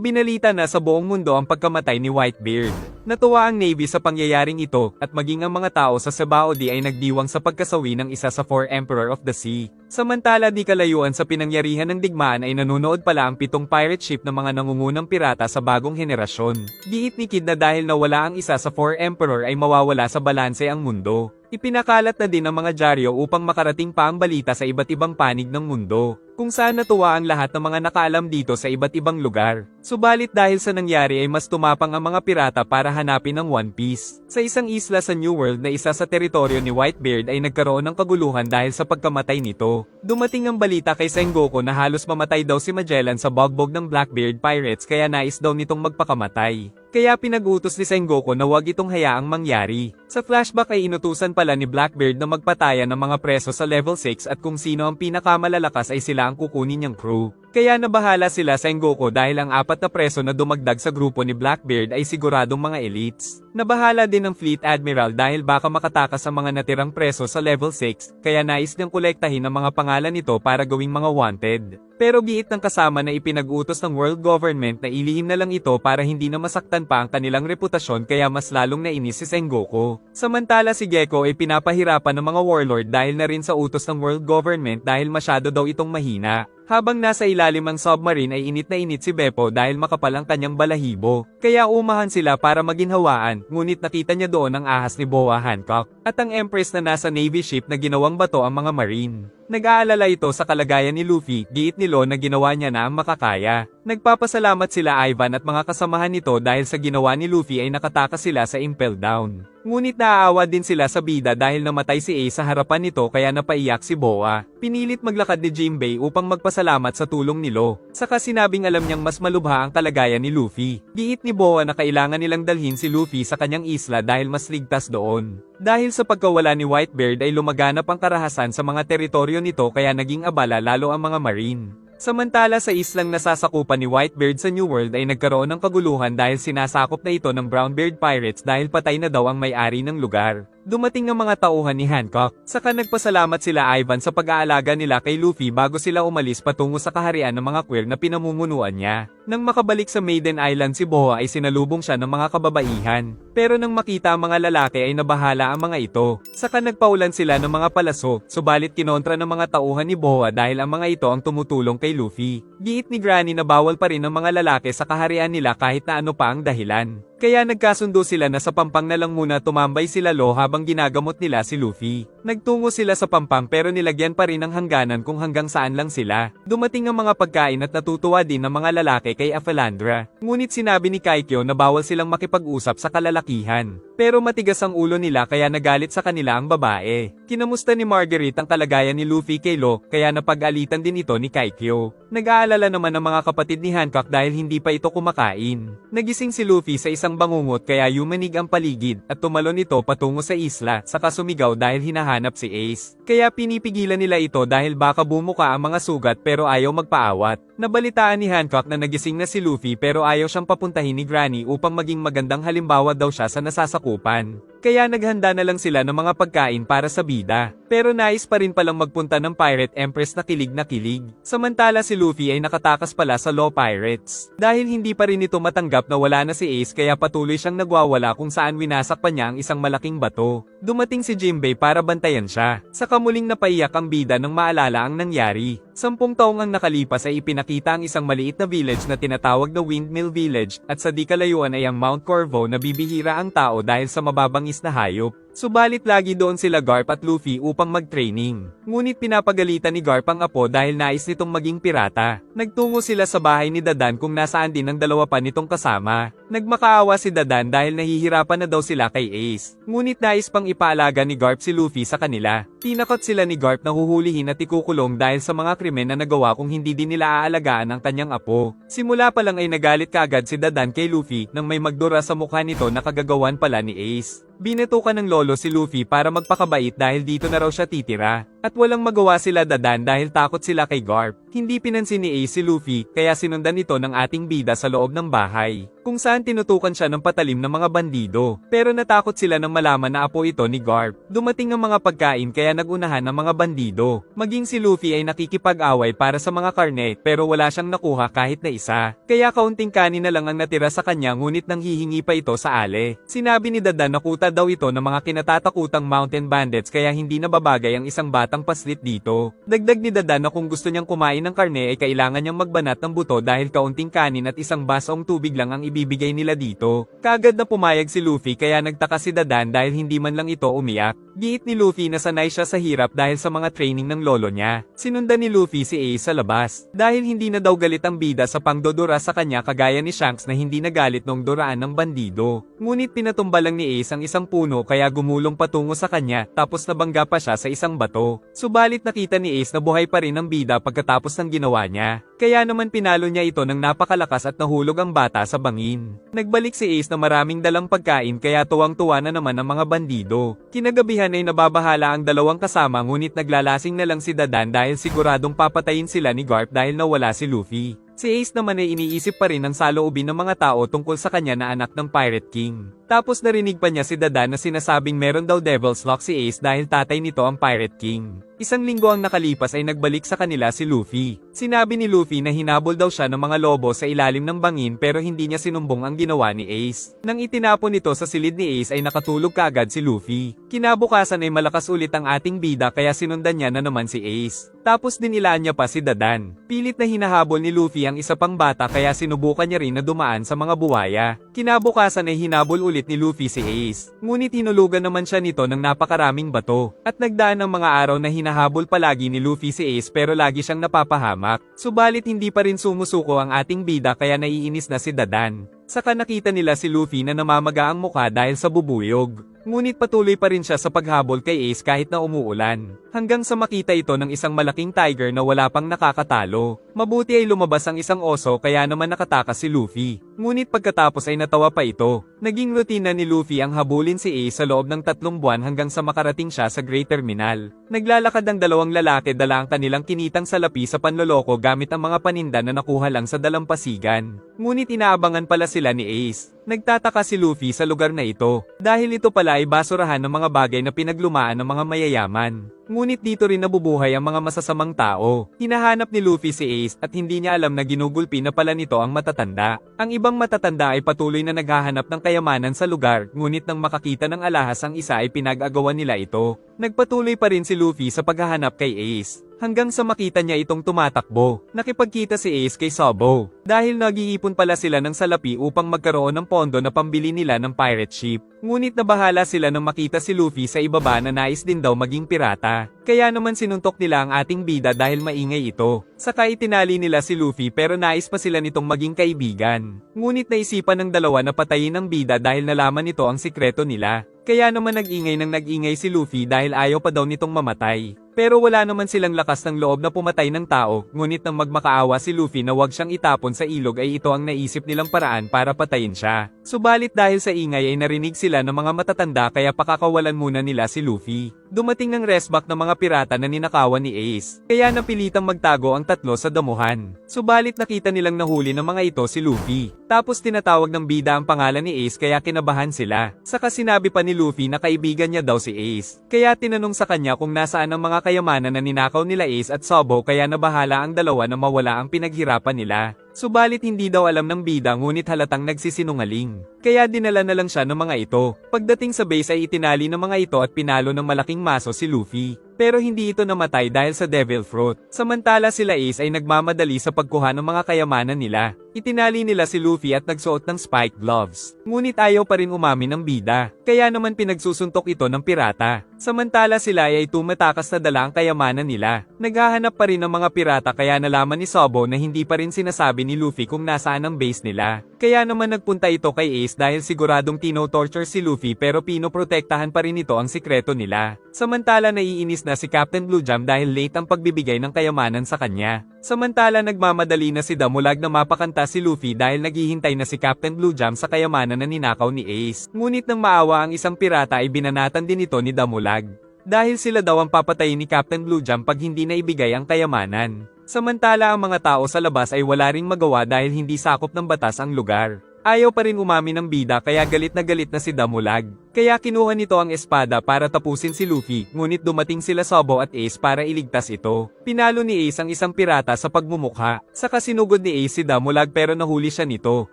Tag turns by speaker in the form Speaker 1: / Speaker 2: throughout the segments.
Speaker 1: Ibinalita na sa buong mundo ang pagkamatay ni Whitebeard. Natuwa ang Navy sa pangyayaring ito, at maging ang mga tao sa Sabaody ay nagdiwang sa pagkasawi ng isa sa 4 Emperor of the Sea. Samantala di kalayuan sa pinangyarihan ng digmaan ay nanunood pala ang 7 pirate ship ng mga nangungunang pirata sa bagong henerasyon. Giit ni Kid na dahil nawala ang isa sa 4 Emperor ay mawawala sa balanse ang mundo. Ipinakalat na din ng mga dyaryo upang makarating pa ang balita sa iba't ibang panig ng mundo, kung saan natuwa ang lahat ng mga nakaalam dito sa iba't ibang lugar. Subalit dahil sa nangyari ay mas tumapang ang mga pirata para hanapin ang One Piece. Sa isang isla sa New World na isa sa teritoryo ni Whitebeard ay nagkaroon ng kaguluhan dahil sa pagkamatay nito. Dumating ang balita kay Sengoku na halos mamatay daw si Magellan sa bogbog ng Blackbeard Pirates kaya nais daw nitong magpakamatay. Kaya pinag-utos ni Sengoku na huwag itong hayaang mangyari. Sa flashback ay inutusan pala ni Blackbeard na magpataya ng mga preso sa level 6 at kung sino ang pinakamalalakas ay sila ang kukunin niyang crew. Kaya nabahala sila sa Sengoku dahil ang 4 na preso na dumagdag sa grupo ni Blackbeard ay siguradong mga elites. Nabahala din ng Fleet Admiral dahil baka makatakas ang mga natirang preso sa level 6, kaya nais niyang kolektahin ang mga pangalan nito para gawing mga wanted. Pero giit ng kasama na ipinag-utos ng world government na ilihim na lang ito para hindi na masaktan pa ang kanilang reputasyon kaya mas lalong nainis si Sengoku. Samantala si Gekko ay pinapahirapan ng mga warlord dahil na rin sa utos ng world government dahil masyado daw itong mahina. Habang nasa ilalim ang submarine ay init na init si Beppo dahil makapal ang kanyang balahibo. Kaya umahan sila para maginhawaan, ngunit nakita niya doon ang ahas ni Boa Hancock at ang Empress na nasa Navy ship na ginawang bato ang mga Marine. Nag-aalala ito sa kalagayan ni Luffy, giit ni Law na ginawa niya na ang makakaya. Nagpapasalamat sila Ivan at mga kasamahan nito dahil sa ginawa ni Luffy ay nakatakas sila sa Impel Down. Ngunit naaawa din sila sa bida dahil namatay si Ace sa harapan nito kaya napaiyak si Boa. Pinilit maglakad ni Jinbei upang magpasalamat sa tulong ni Law. Saka sinabing alam niyang mas malubha ang kalagayan ni Luffy. Giit ni Boa na kailangan nilang dalhin si Luffy sa kanyang isla dahil mas ligtas doon. Dahil sa pagkawala ni Whitebeard ay lumaganap ang karahasan sa mga teritoryo nito kaya naging abala lalo ang mga Marine. Samantala sa islang nasasakupan ni Whitebeard sa New World ay nagkaroon ng kaguluhan dahil sinasakop na ito ng Brownbeard Pirates dahil patay na daw ang may-ari ng lugar. Dumating ang mga tauhan ni Hancock, saka nagpasalamat sila Ivan sa pag-aalaga nila kay Luffy bago sila umalis patungo sa kaharian ng mga queer na pinamumunuan niya. Nang makabalik sa Maiden Island si Boa ay sinalubong siya ng mga kababaihan. Pero nang makita ang mga lalaki ay nabahala ang mga ito. Saka nagpaulan sila ng mga palaso, subalit kinontra ng mga tauhan ni Boa dahil ang mga ito ang tumutulong kay Luffy. Giit ni Granny na bawal pa rin ang mga lalaki sa kaharian nila kahit na ano pa ang dahilan. Kaya nagkasundo sila na sa Pampang na lang muna tumambay sila Law habang ginagamot nila si Luffy. Nagtungo sila sa Pampang pero nilagyan pa rin ng hangganan kung hanggang saan lang sila. Dumating ang mga pagkain at natutuwa din ng mga lalaki kay Afalandra. Ngunit sinabi ni Kaikyo na bawal silang makipag-usap sa kalalakihan. Pero matigas ang ulo nila kaya nagalit sa kanila ang babae. Kinamusta ni Marguerite ang kalagayan ni Luffy kay Law kaya napag-alitan din ito ni Kaikyo. Nag-aalala naman ang mga kapatid ni Hancock dahil hindi pa ito kumakain. Nagising si Luffy sa isang bangungot kaya yumanig ang paligid at tumalon ito patungo sa isla saka sumigaw dahil hinahanap si Ace. Kaya pinipigilan nila ito dahil baka bumuka ang mga sugat pero ayaw magpaawat. Nabalitaan ni Hancock na nagising na si Luffy pero ayaw siyang papuntahin ni Granny upang maging magandang halimbawa daw siya sa nasasakupan. Kaya naghanda na lang sila ng mga pagkain para sa bida. Pero nais pa rin palang magpunta ng Pirate Empress na kilig. Samantala si Luffy ay nakatakas pala sa Law Pirates. Dahil hindi pa rin ito matanggap na wala na si Ace kaya patuloy siyang nagwawala kung saan winasak pa niya ang isang malaking bato. Dumating si Jinbei para bantayan siya. Saka muling napaiyak ang bida nang maalala ang nangyari. 10 taong ang nakalipas ay ipinakita ang isang maliit na village na tinatawag na Windmill Village at sa di kalayuan ay ang Mount Corvo na bibihira ang tao dahil sa mababangis na hayop. Subalit lagi doon sila Garp at Luffy upang mag-training. Ngunit pinapagalitan ni Garp ang apo dahil nais nitong maging pirata. Nagtungo sila sa bahay ni Dadan kung nasaan din ang dalawa pa nitong kasama. Nagmakaawa si Dadan dahil nahihirapan na daw sila kay Ace. Ngunit nais pang ipaalaga ni Garp si Luffy sa kanila. Tinakot sila ni Garp na huhulihin at ikukulong dahil sa mga krimen na nagawa kung hindi din nila aalagaan ang kanyang apo. Simula pa lang ay nagalit kaagad si Dadan kay Luffy nang may magdura sa mukha nito na kagagawan pala ni Ace. Binetukan ng lolo si Luffy para magpakabait dahil dito na raw siya titira. At walang magawa sila Dadan dahil takot sila kay Garp. Hindi pinansin ni Ace si Luffy, kaya sinundan ito ng ating bida sa loob ng bahay, kung saan tinutukan siya ng patalim ng mga bandido. Pero natakot sila nang malaman na apo ito ni Garp. Dumating ang mga pagkain kaya nagunahan ng mga bandido. Maging si Luffy ay nakikipag-away para sa mga karne, pero wala siyang nakuha kahit na isa. Kaya kaunting kanin na lang ang natira sa kanya, ngunit nang hihingi pa ito sa Ale. Sinabi ni Dadan na kuta daw ito ng mga kinatatakutang mountain bandits kaya hindi nababagay ang isang batang paslit dito. Dagdag ni Dadan na kung gusto niyang kumain ng karne ay kailangan niyang magbanat ng buto dahil kaunting kanin at isang basong tubig lang ang ibibigay nila dito. Kagad na pumayag si Luffy kaya nagtaka si Dadan dahil hindi man lang ito umiyak. Giit ni Luffy na sanay siya sa hirap dahil sa mga training ng lolo niya. Sinundan ni Luffy si Ace sa labas dahil hindi na daw galit ang bida sa pangdodora sa kanya kagaya ni Shanks na hindi nagalit nung doraan ng bandido. Ngunit pinatumba lang ni Ace ang isang puno kaya gumulong patungo sa kanya tapos nabangga pa siya sa isang bato. Subalit nakita ni Ace na buhay pa rin ang bida pagkatapos ng ginawa niya. Kaya naman pinalo niya ito ng napakalakas at nahulog ang bata sa bangin. Nagbalik si Ace na maraming dalang pagkain kaya tuwang-tuwa na naman ang mga bandido. Kinagabihan ay nababahala ang dalawang kasama ngunit naglalasing na lang si Dadan dahil siguradong papatayin sila ni Garp dahil nawala si Luffy. Si Ace naman ay iniisip pa rin ang saloobin ng mga tao tungkol sa kanya na anak ng Pirate King. Tapos narinig pa niya si Dadan na sinasabing meron daw Devil's Lock si Ace dahil tatay nito ang Pirate King. Isang linggo ang nakalipas ay nagbalik sa kanila si Luffy. Sinabi ni Luffy na hinabol daw siya ng mga lobo sa ilalim ng bangin pero hindi niya sinumbong ang ginawa ni Ace. Nang itinapon nito sa silid ni Ace ay nakatulog kaagad si Luffy. Kinabukasan ay malakas ulit ang ating bida kaya sinundan niya na naman si Ace. Tapos dinilaan niya pa si Dadan. Pilit na hinahabol ni Luffy ang isa pang bata kaya sinubukan niya rin na dumaan sa mga buwaya. Kinabukasan ay hinabol ulit ni Luffy si Ace. Ngunit hinulugan naman siya nito ng napakaraming bato. At nagdaan ng mga araw na hinahabol palagi ni Luffy si Ace pero lagi siyang napapahamak. Subalit hindi pa rin sumusuko ang ating bida kaya naiinis na si Dadan. Saka nakita nila si Luffy na namamaga ang mukha dahil sa bubuyog. Ngunit patuloy pa rin siya sa paghabol kay Ace kahit na umuulan. Hanggang sa makita ito ng isang malaking tiger na wala pang nakakatalo. Mabuti ay lumabas ang isang oso kaya naman nakatakas si Luffy. Ngunit pagkatapos ay natawa pa ito. Naging rutina ni Luffy ang habulin si Ace sa loob ng 3 buwan hanggang sa makarating siya sa Great Terminal. Naglalakad ang dalawang lalaki dala ang kanilang kinitang salapi sa panloloko gamit ang mga paninda na nakuha lang sa dalampasigan. Ngunit inaabangan pala sila ni Ace. Nagtataka si Luffy sa lugar na ito, dahil ito pala ay basurahan ng mga bagay na pinaglumaan ng mga mayayaman. Ngunit dito rin nabubuhay ang mga masasamang tao. Hinahanap ni Luffy si Ace at hindi niya alam na ginugulpi na pala nito ang matatanda. Ang ibang matatanda ay patuloy na naghahanap ng kayamanan sa lugar, ngunit nang makakita ng alahas ang isa ay pinag-agawan nila ito. Nagpatuloy pa rin si Luffy sa paghahanap kay Ace. Hanggang sa makita niya itong tumatakbo. Nakipagkita si Ace kay Sabo. Dahil nag-iipon pala sila ng salapi upang magkaroon ng pondo na pambili nila ng pirate ship. Ngunit nabahala sila nang makita si Luffy sa ibaba na nais din daw maging pirata. Kaya naman sinuntok nila ang ating bida dahil maingay ito. Saka itinali nila si Luffy pero nais pa sila nitong maging kaibigan. Ngunit naisipan ng dalawa na patayin ang bida dahil nalaman nito ang sikreto nila. Kaya naman nag-ingay si Luffy dahil ayaw pa daw nitong mamatay. Pero wala naman silang lakas ng loob na pumatay ng tao, ngunit nang magmakaawa si Luffy na wag siyang itapon sa ilog ay ito ang naisip nilang paraan para patayin siya. Subalit dahil sa ingay ay narinig sila ng mga matatanda kaya pakakawalan muna nila si Luffy. Dumating ng resback ng mga pirata na ninakawan ni Ace, kaya napilitang magtago ang tatlo sa damuhan. Subalit nakita nilang nahuli ng mga ito si Luffy. Tapos tinatawag ng bida ang pangalan ni Ace kaya kinabahan sila. Saka sinabi pa ni Luffy na kaibigan niya daw si Ace. Kaya tinanong sa kanya kung nasaan ang mga kayamanan na ninakaw nila Ace at Sabo kaya nabahala ang dalawa na mawala ang pinaghirapan nila. Subalit hindi daw alam ng bida ngunit halatang nagsisinungaling. Kaya dinala na lang siya ng mga ito. Pagdating sa base ay itinali ng mga ito at pinalo ng malaking maso si Luffy. Pero hindi ito namatay dahil sa Devil Fruit. Samantala sila Ace ay nagmamadali sa pagkuha ng mga kayamanan nila. Itinali nila si Luffy at nagsuot ng spike gloves. Ngunit ayaw pa rin umamin ng bida. Kaya naman pinagsusuntok ito ng pirata. Samantala sila ay tumatakas na dala ang kayamanan nila. Naghahanap pa rin ng mga pirata kaya nalaman ni Sabo na hindi pa rin sinasabi ni Luffy kung nasaan ang base nila. Kaya naman nagpunta ito kay Ace dahil siguradong tino-torture si Luffy pero pinoprotektahan pa rin ito ang sikreto nila. Samantala naiinis na si Captain Blue Jam dahil late ang pagbibigay ng kayamanan sa kanya. Samantala nagmamadali na si Damulag na mapakanta si Luffy dahil naghihintay na si Captain Blue Jam sa kayamanan na ninakaw ni Ace. Ngunit nang maawa ang isang pirata ay binanatan din ito ni Damulag. dahil sila daw ang papatayin ni Captain Blue Jam pag hindi na ibigay ang kayamanan. Samantala ang mga tao sa labas ay wala ring magawa dahil hindi sakop ng batas ang lugar. Ayaw pa rin umamin ng bida kaya galit na si Damulag. Kaya kinuha nito ang espada para tapusin si Luffy, ngunit dumating sila Sabo at Ace para iligtas ito. Pinalo ni Ace ang isang pirata sa pagmumukha. Saka sinugod ni Ace si Damulag pero nahuli siya nito.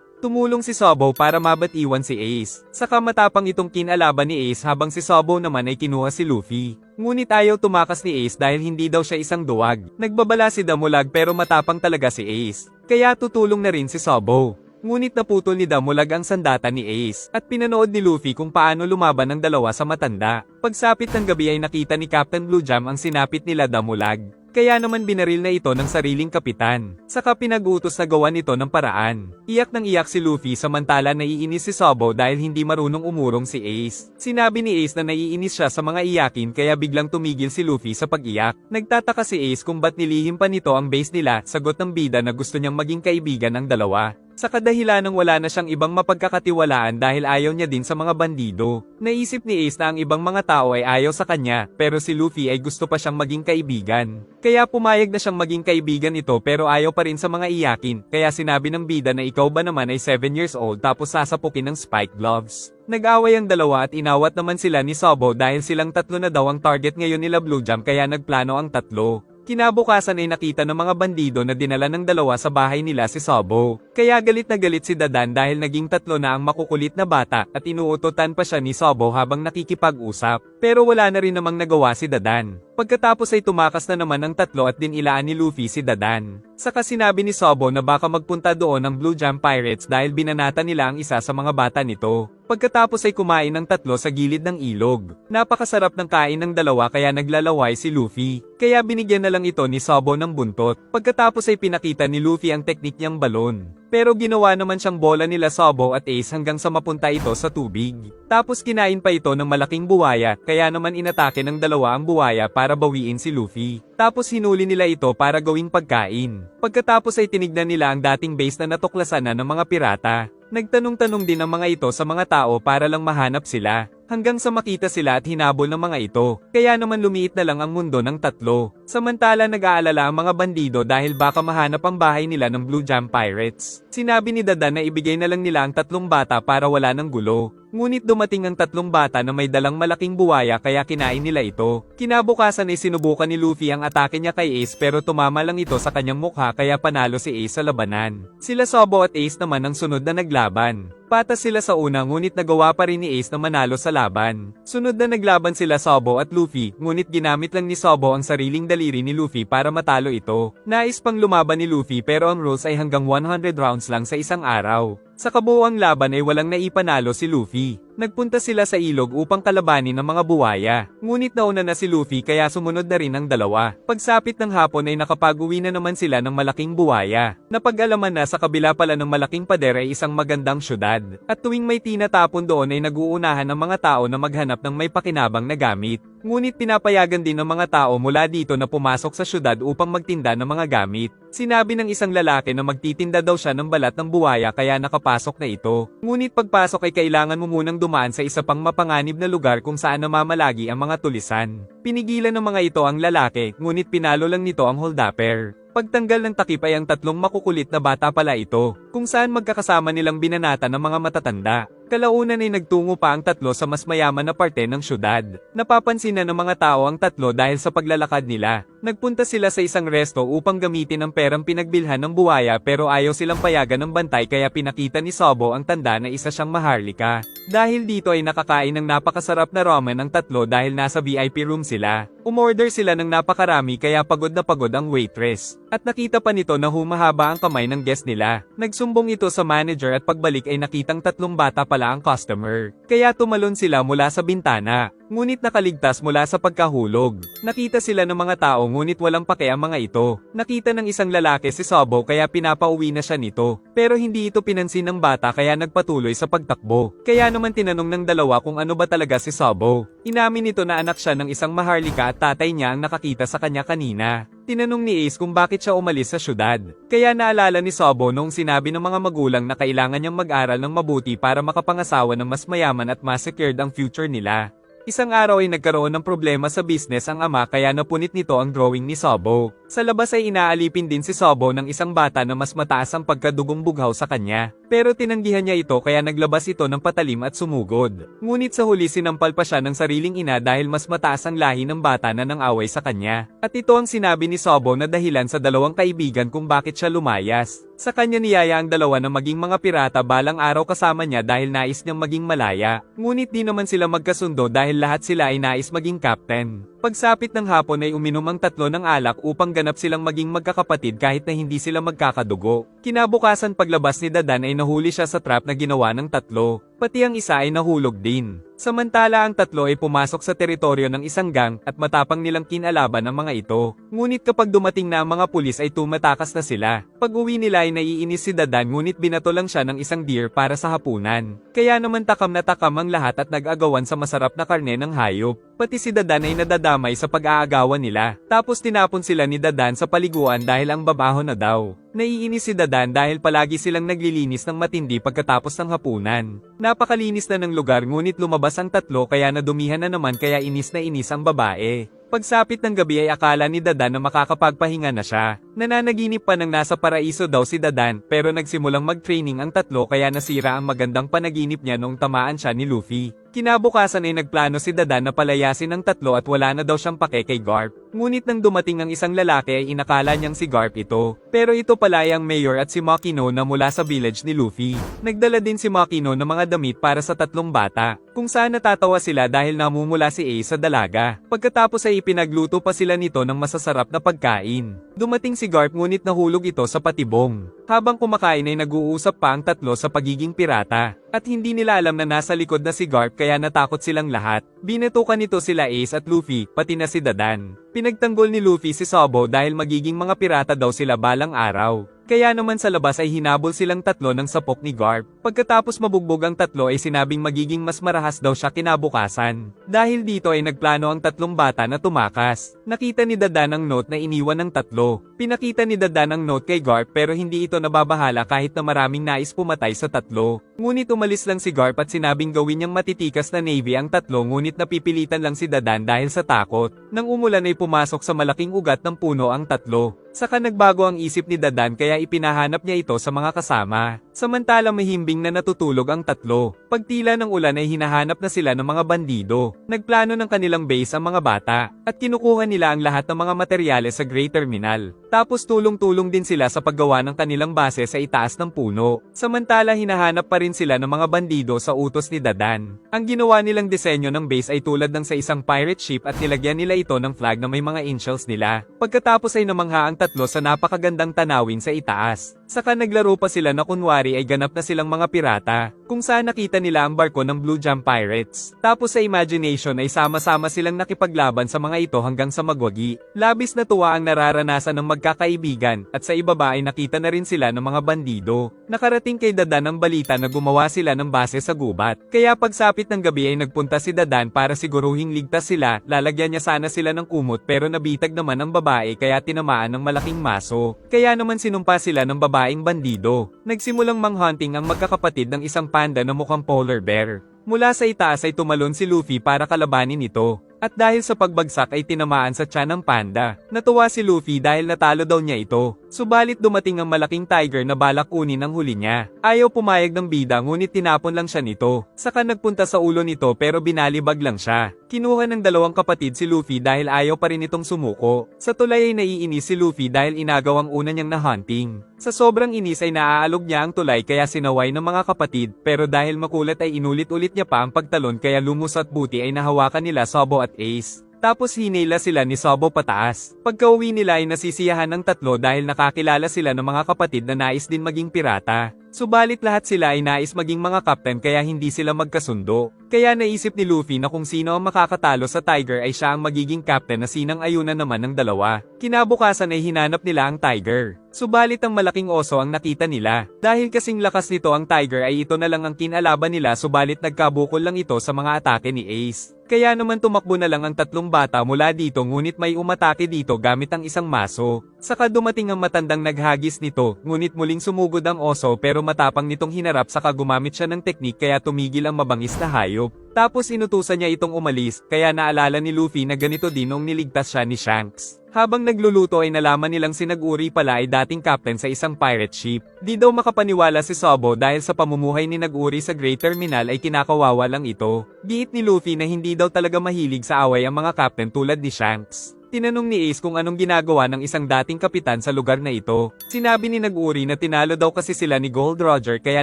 Speaker 1: Tumulong si Sabo para mabatiwan si Ace. Saka matapang itong kinalaban ni Ace habang si Sabo naman ay kinuha si Luffy. Ngunit ayaw tumakas ni Ace dahil hindi daw siya isang duwag. Nagbabala si Damulag pero matapang talaga si Ace. Kaya tutulong na rin si Sabo. Ngunit naputol ni Damulag ang sandata ni Ace, at pinanood ni Luffy kung paano lumaban ng dalawa sa matanda. Pagsapit ng gabi ay nakita ni Captain Blue Jam ang sinapit nila Damulag. Kaya naman binaril na ito ng sariling kapitan. Saka pinag-utos na gawan ito ng paraan. Iyak ng iyak si Luffy samantala naiinis si Sabo dahil hindi marunong umurong si Ace. Sinabi ni Ace na naiinis siya sa mga iyakin kaya biglang tumigil si Luffy sa pag-iyak. Nagtataka si Ace kung ba't nilihim pa nito ang base nila, sagot ng bida na gusto niyang maging kaibigan ng dalawa. Sa kadahilanang wala na siyang ibang mapagkakatiwalaan dahil ayaw niya din sa mga bandido. Naisip ni Ace na ang ibang mga tao ay ayaw sa kanya, pero si Luffy ay gusto pa siyang maging kaibigan. Kaya pumayag na siyang maging kaibigan ito pero ayaw pa rin sa mga iyakin, kaya sinabi ng bida na ikaw ba naman ay 7 years old tapos sasapukin ng spike gloves. Nag-away ang dalawa at inawat naman sila ni Sabo dahil silang tatlo na daw ang target ngayon nila Blue Jam kaya nagplano ang tatlo. Kinabukasan ay nakita ng mga bandido na dinala ng dalawa sa bahay nila si Sabo. Kaya galit na galit si Dadan dahil naging tatlo na ang makukulit na bata at inuutotan pa siya ni Sabo habang nakikipag-usap. Pero wala na rin namang nagawa si Dadan. Pagkatapos ay tumakas na naman ang tatlo at dinilaan ni Luffy si Dadan. Saka sinabi ni Sabo na baka magpunta doon ang Blue Jam Pirates dahil binanata nila ang isa sa mga bata nito. Pagkatapos ay kumain ng tatlo sa gilid ng ilog. Napakasarap ng kain ng dalawa kaya naglalaway si Luffy. Kaya binigyan na lang ito ni Sabo ng buntot. Pagkatapos ay pinakita ni Luffy ang teknik niyang balon. Pero ginawa naman siyang bola nila Sabo at Ace hanggang sa mapunta ito sa tubig. Tapos kinain pa ito ng malaking buwaya, kaya naman inatake ng dalawa ang buwaya para bawiin si Luffy. Tapos hinuli nila ito para gawing pagkain. Pagkatapos ay tinignan nila ang dating base na natuklasan na ng mga pirata. Nagtanong-tanong din ang mga ito sa mga tao para lang mahanap sila. Hanggang sa makita sila at hinabol ng mga ito. Kaya naman lumiit na lang ang mundo ng tatlo. Samantala nag-aalala ang mga bandido dahil baka mahanap ang bahay nila ng Blue Jam Pirates. Sinabi ni Dadan na ibigay na lang nila ang tatlong bata para wala ng gulo. Ngunit dumating ang tatlong bata na may dalang malaking buwaya kaya kinain nila ito. Kinabukasan ay sinubukan ni Luffy ang atake niya kay Ace pero tumama lang ito sa kanyang mukha kaya panalo si Ace sa labanan. Sila Sabo at Ace naman ang sunod na naglaban. Patas sila sa una ngunit nagawa pa rin ni Ace na manalo sa laban. Sunod na naglaban sila Sabo at Luffy ngunit ginamit lang ni Sabo ang sariling daliri ni Luffy para matalo ito. Nais pang lumaban ni Luffy pero ang rules ay hanggang 100 rounds lang sa isang araw. Sa kabuuang laban ay walang naipanalo si Luffy. Nagpunta sila sa ilog upang kalabanin ng mga buwaya. Ngunit nauna na si Luffy kaya sumunod na rin ang dalawa. Pagsapit ng hapon ay nakapag-uwi na naman sila ng malaking buwaya. Napag-alaman na sa kabila pala ng malaking pader ay isang magandang syudad. At tuwing may tinatapon doon ay nag-uunahan ng mga tao na maghanap ng may pakinabang na gamit. Ngunit pinapayagan din ng mga tao mula dito na pumasok sa syudad upang magtinda ng mga gamit. Sinabi ng isang lalaki na magtitinda daw siya ng balat ng buwaya kaya nakapasok na ito. Ngunit pagpasok ay kailangan mo munang dumaan sa isa pang mapanganib na lugar kung saan namamalagi ang mga tulisan. Pinigilan ng mga ito ang lalaki, ngunit pinalo lang nito ang holdapper. Pagtanggal ng takip ay ang tatlong makukulit na bata pala ito, kung saan magkakasama nilang binanata ng mga matatanda. Kalaunan ay nagtungo pa ang tatlo sa mas mayaman na parte ng syudad. Napapansin na ng mga tao ang tatlo dahil sa paglalakad nila. Nagpunta sila sa isang resto upang gamitin ang perang pinagbilhan ng buwaya pero ayaw silang payagan ng bantay kaya pinakita ni Sabo ang tanda na isa siyang maharlika. Dahil dito ay nakakain ng napakasarap na ramen ang tatlo dahil nasa VIP room sila. Umorder sila ng napakarami kaya pagod na pagod ang waitress. At nakita pa nito na humahaba ang kamay ng guest nila. Nagsumbong ito sa manager at pagbalik ay nakitang tatlong bata pala ang customer. Kaya tumalon sila mula sa bintana. Ngunit nakaligtas mula sa pagkahulog. Nakita sila ng mga tao ngunit walang pake ang mga ito. Nakita ng isang lalaki si Sabo kaya pinapauwi na siya nito. Pero hindi ito pinansin ng bata kaya nagpatuloy sa pagtakbo. Kaya naman tinanong ng dalawa kung ano ba talaga si Sabo. Inamin nito na anak siya ng isang maharlika at tatay niya ang nakakita sa kanya kanina. Tinanong ni Ace kung bakit siya umalis sa syudad. Kaya naalala ni Sabo noong sinabi ng mga magulang na kailangan niyang mag-aral ng mabuti para makapangasawa ng mas mayaman at mas secured ang future nila. Isang araw ay nagkaroon ng problema sa business ang ama kaya napunit nito ang drawing ni Sobo. Sa labas ay inaalipin din si Sobo ng isang bata na mas mataas ang pagkadugong bughaw sa kanya. Pero tinanggihan niya ito kaya naglabas ito ng patalim at sumugod. Ngunit sa huli sinampal pa siya ng sariling ina dahil mas mataas ang lahi ng bata na nang away sa kanya. At ito ang sinabi ni Sobo na dahilan sa dalawang kaibigan kung bakit siya lumayas. Sa kanya niyaya ang dalawa na maging mga pirata balang araw kasama niya dahil nais niyang maging malaya. Ngunit di naman sila magkasundo dahil lahat sila ay nais maging captain. Pagsapit ng hapon ay uminom ang tatlo ng alak upang ganap silang maging magkakapatid kahit na hindi sila magkakadugo. Kinabukasan paglabas ni Dadan ay nahuli siya sa trap na ginawa ng tatlo. Pati ang isa ay nahulog din. Samantala ang tatlo ay pumasok sa teritoryo ng isang gang at matapang nilang kinalaban ang mga ito. Ngunit kapag dumating na ang mga pulis ay tumatakas na sila. Pag-uwi nila ay naiinis si Dadan ngunit binato lang siya ng isang deer para sa hapunan. Kaya naman takam na takam ang lahat at nag-agawan sa masarap na karne ng hayop. Pati si Dadan ay nadadamay sa pag-aagawan nila. Tapos tinapon sila ni Dadan sa paliguan dahil ang babaho na daw. Naiinis si Dadan dahil palagi silang naglilinis ng matindi pagkatapos ng hapunan. Napakalinis na ng lugar ngunit lumabas ang tatlo kaya nadumihan na naman kaya inis na inis ang babae. Pagsapit ng gabi ay akala ni Dadan na makakapagpahinga na siya. Nananaginip pa ng nasa paraiso daw si Dadan pero nagsimulang mag-training ang tatlo kaya nasira ang magandang panaginip niya noong tamaan siya ni Luffy. Kinabukasan ay nagplano si Dadan na palayasin ang tatlo at wala na daw siyang pake kay Garp. Ngunit nang dumating ang isang lalaki ay inakala niyang si Garp ito. Pero ito pala ay ang mayor at si Makino na mula sa village ni Luffy. Nagdala din si Makino ng mga damit para sa tatlong bata, kung saan natatawa sila dahil namumula si Ace sa dalaga. Pagkatapos ay ipinagluto pa sila nito ng masasarap na pagkain. Dumating si Garp ngunit nahulog ito sa patibong. Habang kumakain ay nag-uusap pa ang tatlo sa pagiging pirata. At hindi nila alam na nasa likod na si Garp kaya natakot silang lahat. Binatukan nito sila Ace at Luffy, pati na si Dadan. Pinagtanggol ni Luffy si Sobo dahil magiging mga pirata daw sila balang araw. Kaya naman sa labas ay hinabol silang tatlo ng sapok ni Garp. Pagkatapos mabugbog ang tatlo ay sinabing magiging mas marahas daw siya kinabukasan. Dahil dito ay nagplano ang tatlong bata na tumakas. Nakita ni Dadan ang note na iniwan ng tatlo. Pinakita ni Dadan ang note kay Garp pero hindi ito nababahala kahit na maraming nais pumatay sa tatlo. Ngunit umalis lang si Garp at sinabing gawin niyang matitikas na navy ang tatlo ngunit napipilitan lang si Dadan dahil sa takot. Nang umulan ay pumasok sa malaking ugat ng puno ang tatlo. Saka nagbago ang isip ni Dadan kaya ipinahanap niya ito sa mga kasama. Samantala mahimbing na natutulog ang tatlo. Pagtila ng ulan ay hinahanap na sila ng mga bandido. Nagplano ng kanilang base ang mga bata at kinukuha nila ang lahat ng mga materyales sa Great Terminal. Tapos tulong-tulong din sila sa paggawa ng kanilang base sa itaas ng puno. Samantala hinahanap pa rin sila ng mga bandido sa utos ni Dadan. Ang ginawa nilang disenyo ng base ay tulad ng sa isang pirate ship at nilagyan nila ito ng flag na may mga initials nila. Pagkatapos ay namangha ang tatlo sa napakagandang tanawin sa itaas. Saka naglaro pa sila na kunwari ay ganap na silang mga pirata, kung saan nakita nila ang barko ng Blue Jam Pirates. Tapos sa imagination ay sama-sama silang nakipaglaban sa mga ito hanggang sa magwagi. Labis na tuwa ang nararanasan ng magkakaibigan at sa ibaba ay nakita na rin sila ng mga bandido. Nakarating kay Dadan ang balita na gumawa sila ng base sa gubat. Kaya pagsapit ng gabi ay nagpunta si Dadan para siguruhing ligtas sila. Lalagyan niya sana sila ng kumot pero nabitag naman ang babae kaya tinamaan ng malaking maso. Kaya naman sinumpa sila ng babaeng bandido. Nagsimulang manghunting ang magkakapatid ng isang panda na mukhang polar bear. Mula sa itaas ay tumalon si Luffy para kalabanin ito. At dahil sa pagbagsak ay tinamaan sa tiyan ng panda. Natuwa si Luffy dahil natalo daw niya ito. Subalit dumating ang malaking tiger na balak kunin ang huli niya. Ayaw pumayag ng bida ngunit tinapon lang siya nito. Saka nagpunta sa ulo nito pero binalibag lang siya. Kinuha ng dalawang kapatid si Luffy dahil ayaw pa rin itong sumuko. Sa tulay ay naiinis si Luffy dahil inagaw ang una niyang na hunting. Sa sobrang inis ay naaalog niya ang tulay kaya sinaway ng mga kapatid pero dahil makulat ay inulit-ulit niya pa ang pagtalon kaya lumos at buti ay nahawakan nila Sobo at Ace. Tapos hinila sila ni Sobo pataas. Pagka-uwi nila ay nasisiyahan ng tatlo dahil nakakilala sila ng mga kapatid na nais din maging pirata. Subalit lahat sila ay nais maging mga captain kaya hindi sila magkasundo. Kaya naisip ni Luffy na kung sino ang makakatalo sa Tiger ay siya ang magiging captain na sinang-ayunan naman ng dalawa. Kinabukasan ay hinanap nila ang Tiger. Subalit ang malaking oso ang nakita nila. Dahil kasing lakas nito ang Tiger ay ito na lang ang kinalaban nila subalit nagkabukol lang ito sa mga atake ni Ace. Kaya naman tumakbo na lang ang tatlong bata mula dito ngunit may umatake dito gamit ang isang maso. Saka dumating ang matandang naghagis nito, ngunit muling sumugod ang oso pero matapang nitong hinarap saka gumamit siya ng teknik kaya tumigil ang mabangis na hayop. Tapos inutusan niya itong umalis, kaya naalala ni Luffy na ganito din noong niligtas siya ni Shanks. Habang nagluluto ay nalaman nilang si Nag-Uri pala ay dating captain sa isang pirate ship. Di daw makapaniwala si Sabo dahil sa pamumuhay ni Nag-Uri sa Great Terminal ay kinakawawa lang ito. Giit ni Luffy na hindi daw talaga mahilig sa away ang mga captain tulad ni Shanks. Tinanong ni Ace kung anong ginagawa ng isang dating kapitan sa lugar na ito. Sinabi ni Nag-Uri na tinalo daw kasi sila ni Gold Roger kaya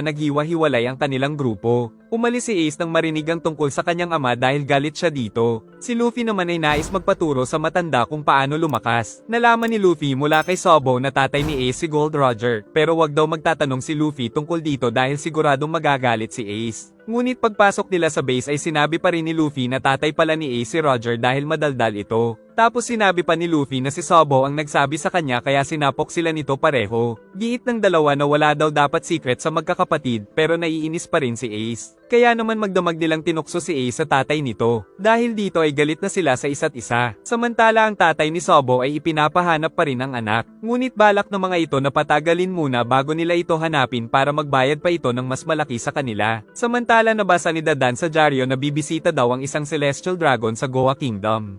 Speaker 1: naghiwa-hiwalay ang kanilang grupo. Umalis si Ace nang marinig ang tungkol sa kanyang ama dahil galit siya dito. Si Luffy naman ay nais magpaturo sa matanda kung paano lumakas. Nalaman ni Luffy mula kay Sabo na tatay ni Ace si Gold Roger, pero wag daw magtatanong si Luffy tungkol dito dahil siguradong magagalit si Ace. Ngunit pagpasok nila sa base ay sinabi pa rin ni Luffy na tatay pala ni Ace si Roger dahil madaldal ito. Tapos sinabi pa ni Luffy na si Sabo ang nagsabi sa kanya kaya sinapok sila nito pareho. Giit ng dalawa na wala daw dapat secret sa magkakapatid pero naiinis pa rin si Ace. Kaya naman magdamag nilang tinukso si Ace sa tatay nito. Dahil dito ay galit na sila sa isa't isa. Samantala ang tatay ni Sabo ay ipinapahanap pa rin ang anak. Ngunit balak ng mga ito na patagalin muna bago nila ito hanapin para magbayad pa ito ng mas malaki sa kanila. Samantala nabasa ni Dadan sa dyaryo na bibisita daw ang isang celestial dragon sa Goa Kingdom.